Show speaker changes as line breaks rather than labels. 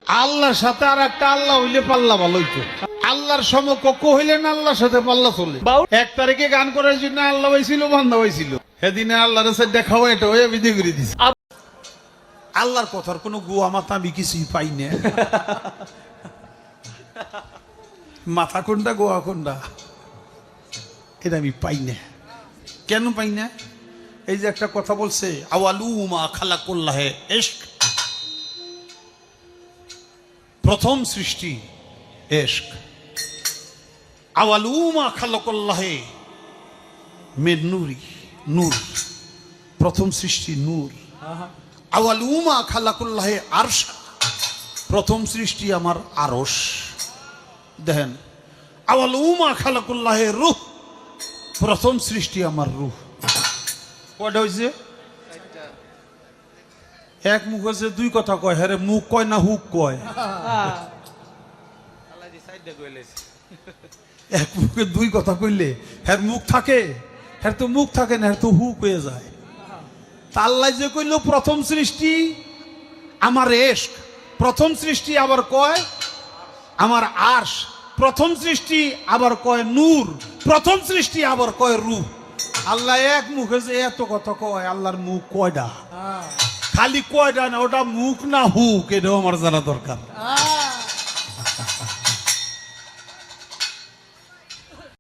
আল্লাহর সাথে আর একটা আল্লাহ হইলে পাল্লা ভালো হইতো। আল্লাহর সমকক্ষ হইলে না আল্লাহর সাথে পাল্লা চলে। 1 তারিখে গান করার জন্য আল্লাহ হয়েছিল, বান্দা হয়েছিল। সেদিনে আল্লাহর সাথে দেখাও এটা হয়ে বিধি করে দিছে। আল্লাহর কথার কোনো গুয়া মাথা আমি কিছুই পাই না। মাথা কোনটা গোয়া কোনটা এটা আমি পাই না। কেন পাই না? এই যে একটা কথা বলছে, আওয়ালুমা খালাকুল্লাহে ইশক, প্রথম সৃষ্টি ইশক। আওয়ালুমা খালাকুল্লাহে মিন নূরি, নূর, প্রথম সৃষ্টি নূর। আওয়ালুমা খালাকুল্লাহে আরশ, প্রথম সৃষ্টি আমার আরশ। দেখেন, আওয়ালুমা খালাকুল্লাহে রূহ, প্রথম সৃষ্টি আমার রূহ। কয়টা হয়েছে? এক মুখ হয়েছে, দুই কথা কয়। হ্যাঁ, মুখ কয় না হুক কয়? এক মুখে দুই কথা কইলে হ্যাঁ মুখ থাকে, হ্যাঁ তো মুখ থাকে না, হ্যাঁ তো হুক হয়ে যায়। আল্লাহ যে কইল প্রথম সৃষ্টি আমার ইশক, প্রথম সৃষ্টি আবার কয় আমার আরশ, প্রথম সৃষ্টি আবার কয় নূর, প্রথম সৃষ্টি আবার কয় রূহ। আল্লাহ এক মুখে যে এত কথা কয়, আল্লাহর মুখ কয়টা? খালি কয়টা না, ওটা মুখ না হুক, এটাও আমার জানা দরকার।